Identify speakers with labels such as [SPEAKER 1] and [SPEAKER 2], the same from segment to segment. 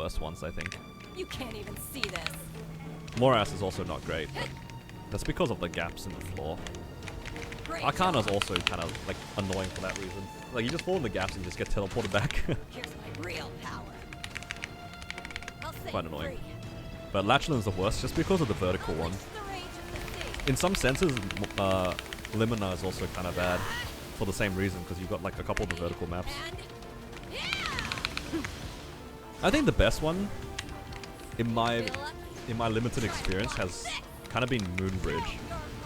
[SPEAKER 1] worst ones, I think.
[SPEAKER 2] You can't even see this.
[SPEAKER 1] Morass is also not great, but that's because of the gaps in the floor. Arcana's also kind of like annoying for that reason. Like you just fall in the gaps and you just get teleported back.
[SPEAKER 2] Here's my real power.
[SPEAKER 1] Quite annoying. But Lachlan's the worst just because of the vertical one. In some senses, Limina is also kind of bad for the same reason because you've got like a couple of the vertical maps. I think the best one, in my limited experience, has kind of been Moonbridge,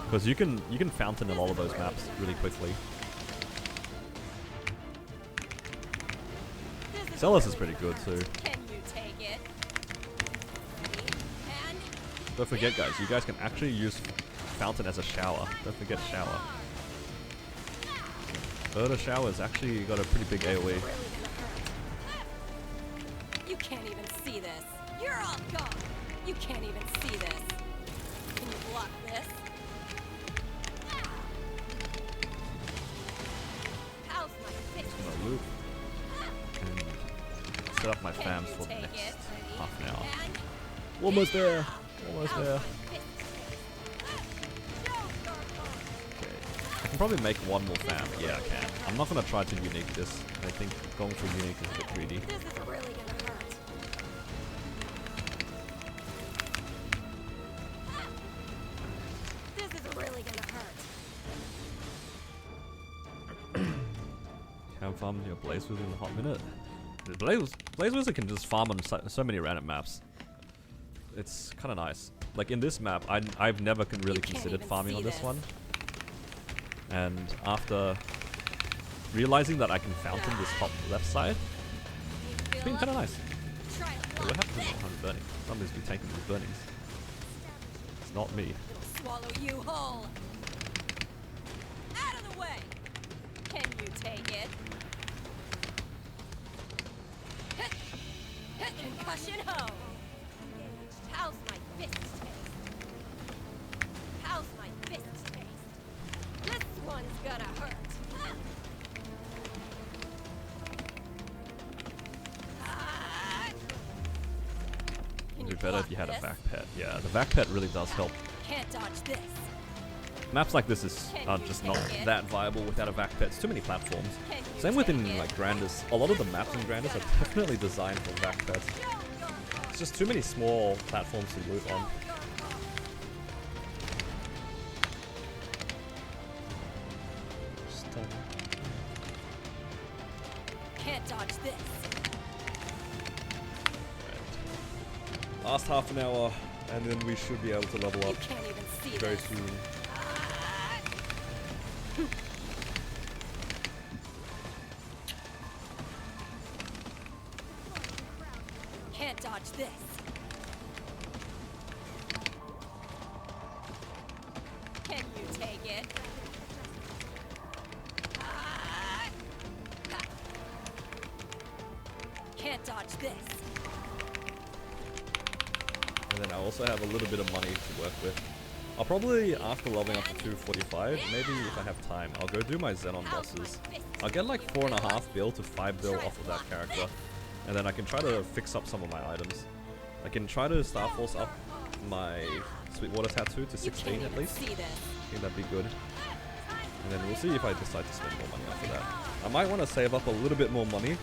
[SPEAKER 1] because you can fountain in all of those maps really quickly. Solis is pretty good too. Don't forget, guys, you guys can actually use fountain as a shower. Don't forget shower. The shower's actually got a pretty big AoE.
[SPEAKER 2] You can't even see this. You're all gone. You can't even see this. Can you block this? How's my fish?
[SPEAKER 1] I'm gonna loop and set up my fams for the next half an hour. Almost there. Almost there. Okay. I can probably make one more fam. Yeah, I can. I'm not gonna try to unique this. I think going for unique is a bit greedy.
[SPEAKER 2] This is really gonna hurt. This is really gonna hurt.
[SPEAKER 1] Haven't farmed your Blaze Wizard in a hot minute. Blaze Wizard can just farm on so many random maps. It's kind of nice. Like in this map, I've never really considered farming on this one. And after realizing that I can fountain this top left side, it's been kind of nice. But what happens when I'm burning? Somebody's been taking these burnings. It's not me.
[SPEAKER 2] Swallow you whole. Out of the way. Can you take it? Concussion home. How's my fist taste? How's my fist taste? This one's gonna hurt.
[SPEAKER 1] It'd be better if you had a vac pet. Yeah, the vac pet really does help.
[SPEAKER 2] Can't dodge this.
[SPEAKER 1] Maps like this are just not that viable without a vac pet. It's too many platforms. Same within like Grandis. A lot of the maps in Grandis are definitely designed for vac pets. It's just too many small platforms to loot on.
[SPEAKER 2] Can't dodge this.
[SPEAKER 1] Last half an hour, and then we should be able to level up
[SPEAKER 2] Can't even see
[SPEAKER 1] very
[SPEAKER 2] this.
[SPEAKER 1] soon.
[SPEAKER 2] Can't dodge this. Can you take it? Can't dodge this.
[SPEAKER 1] And then I also have a little bit of money to work with. I'll probably, after leveling up to 245, maybe if I have time, I'll go do my Xenon bosses. I'll get like 4.5 bill to 5 bill off of that character. And then I can try to fix up some of my items. I can try to Star Force up my Sweetwater tattoo to 16 at least. I think that'd be good. And then we'll see if I decide to spend more money after that. I might want to save up a little bit more money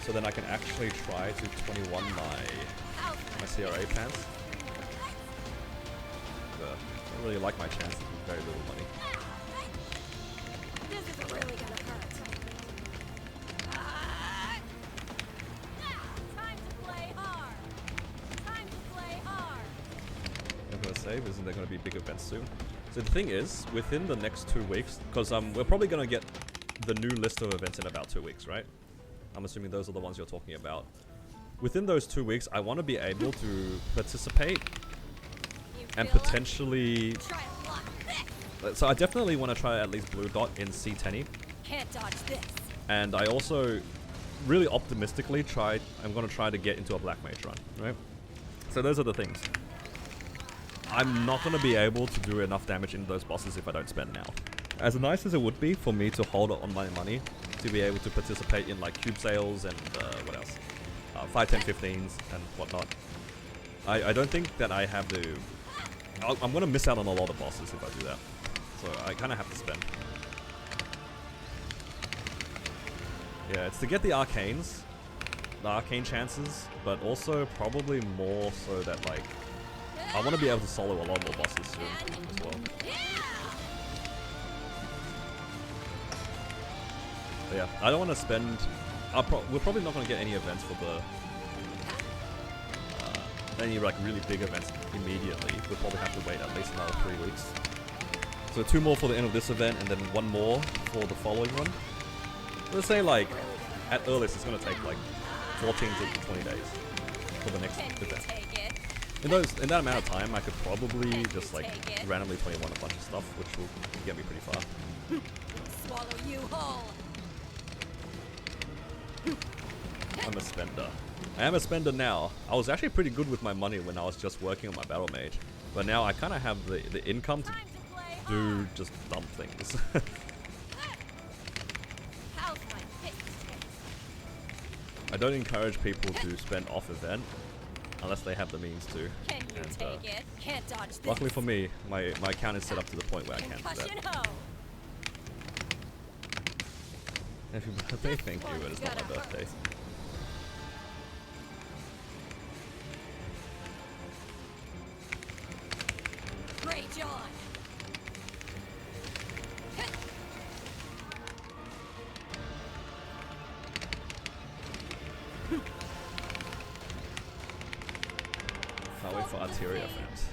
[SPEAKER 1] so then I can actually try to 21 my CRA pants. I don't really like my chances with very little money.
[SPEAKER 2] This is really gonna hurt. Time to play hard. Time to play hard.
[SPEAKER 1] I'm gonna save. Isn't there gonna be big events soon? So the thing is, within the next 2 weeks, because we're probably gonna get the new list of events in about 2 weeks, right? I'm assuming those are the ones you're talking about. Within those 2 weeks, I want to be able to participate and potentially. So I definitely want to try at least Blue Dot in C10.
[SPEAKER 2] Can't dodge this.
[SPEAKER 1] And I also really optimistically I'm going to try to get into a Black Mage run, right? So those are the things. I'm not going to be able to do enough damage in those bosses if I don't spend now. As nice as it would be for me to hold on my money to be able to participate in like cube sales and what else? 5, 10, 15s and whatnot. I don't think that I have to... I'm gonna miss out on a lot of bosses if I do that. So I kind of have to spend. Yeah, it's to get the arcanes. The arcane chances, but also probably more so that like I want to be able to solo a lot more bosses soon as well. But yeah, I don't want to spend. We're probably not going to get any events for the any like really big events immediately. We'll probably have to wait at least another 3 weeks. So 2 more for the end of this event, and then 1 more for the following one. Let's say like at earliest it's going to take like 14 to 20 days for the next event. In that amount of time, I could probably just like randomly 21 a bunch of stuff, which will get me pretty far.
[SPEAKER 2] Swallow you whole.
[SPEAKER 1] I'm a spender. I am a spender now. I was actually pretty good with my money when I was just working on my battle mage, but now I kind of have the income to do just dumb things. I don't encourage people to spend off event unless they have the means to.
[SPEAKER 2] Can you take it? Can't dodge this.
[SPEAKER 1] Luckily for me, my account is set up to the point where I can't do that. Happy birthday, thank you, but it's not my birthday.
[SPEAKER 2] Rage on.
[SPEAKER 1] Can't wait for Arteria fans.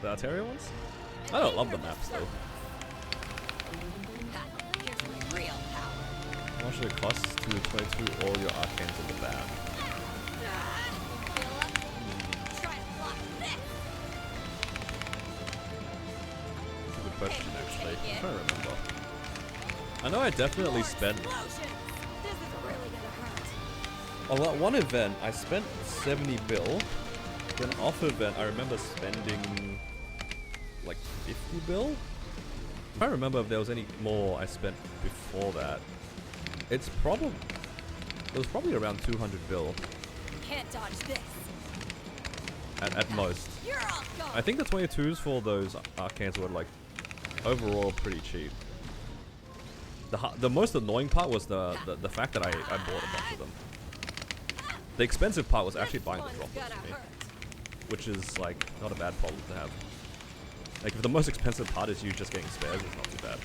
[SPEAKER 1] The Arteria ones? I don't love the maps though.
[SPEAKER 2] Here's my real power.
[SPEAKER 1] How much does it cost to 22 all your arcanes in the bag?
[SPEAKER 2] Try to block this.
[SPEAKER 1] That's a good question actually. I'm trying to remember. I know I definitely spent...
[SPEAKER 2] This is really gonna hurt.
[SPEAKER 1] On that one event, I spent 70 bill. Then off event, I remember spending like 50 bill. I don't remember if there was any more I spent before that. It was probably around 200 bill.
[SPEAKER 2] Can't dodge this.
[SPEAKER 1] At most.
[SPEAKER 2] You're all gone.
[SPEAKER 1] I think the 22s for those arcanes were like overall pretty cheap. The most annoying part was the fact that I bought a bunch of them. The expensive part was actually buying the droplets for me, which is like not a bad problem to have. Like if the most expensive part is you just getting spares, it's not too bad.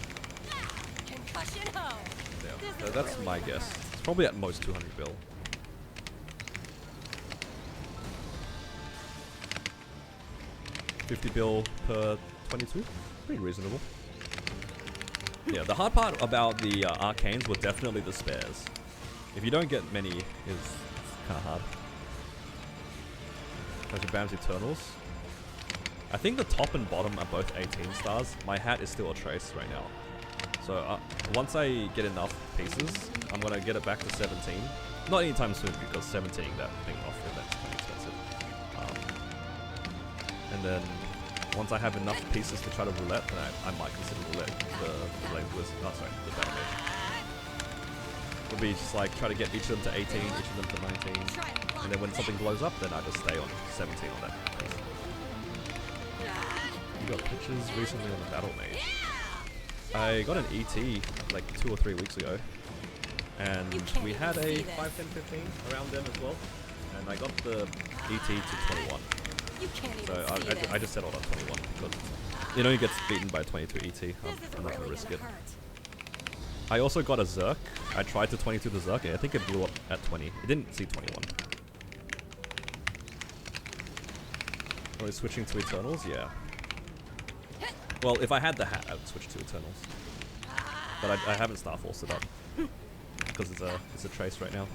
[SPEAKER 2] Concussion home.
[SPEAKER 1] Yeah, so that's my guess. It's probably at most 200 bill. $50 bill per 22, pretty reasonable. Yeah, the hard part about the arcanes were definitely the spares. If you don't get many, it's kind of hard. Treasure Bams Eternals. I think the top and bottom are both 18 stars. My hat is still a trace right now. So once I get enough pieces, I'm going to get it back to 17. Not anytime soon because 17, that thing off event's kind of expensive. And then once I have enough pieces to try to roulette, then I might consider roulette the battle mage. Would be just like try to get each of them to 18, each of them to 19, and then when something blows up, then I just stay on 17 on that piece. You got pictures recently on the battle mage. I got an ET like 2 or 3 weeks ago, and we had a 5, 10, 15 around then as well, and I got the ET to 21. So I just settled on 21 because it only gets beaten by 22 ET. I'm not gonna risk it. I also got a Zerk. I tried to 22 the Zerk, and I think it blew up at 20. It didn't see 21. Are we switching to Eternals? Yeah. Well, if I had the hat, I would switch to Eternals. But I haven't Star Forced it up because it's a trace right now.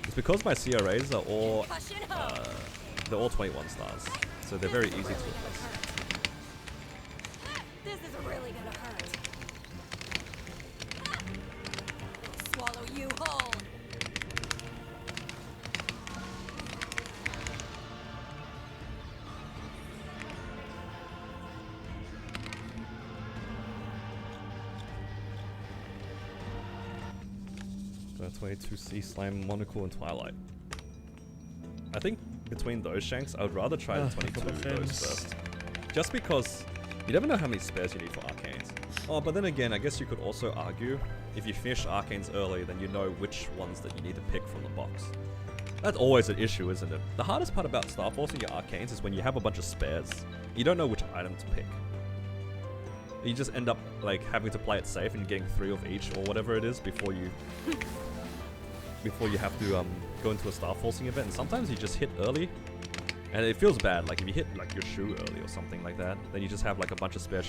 [SPEAKER 1] It's because my CRAs are all they're all 21 stars, so they're very easy to replace.
[SPEAKER 2] This is really gonna hurt. Swallow you whole.
[SPEAKER 1] Got a 22 Sea Slime, Monocle, and Twilight. between those shanks, I would rather try the 22 those
[SPEAKER 3] fins.
[SPEAKER 1] first. Just because you never know how many spares you need for arcanes. Oh, but then again, I guess you could also argue, if you finish arcanes early, then you know which ones that you need to pick from the box. That's always an issue, isn't it? The hardest part about Star Forcing your arcanes is when you have a bunch of spares. You don't know which item to pick. You just end up like having to play it safe and getting 3 of each or whatever it is before you have to go into a Star Forcing event. And sometimes you just hit early, and it feels bad. Like if you hit like your shoe early or something like that, then you just have like a bunch of spare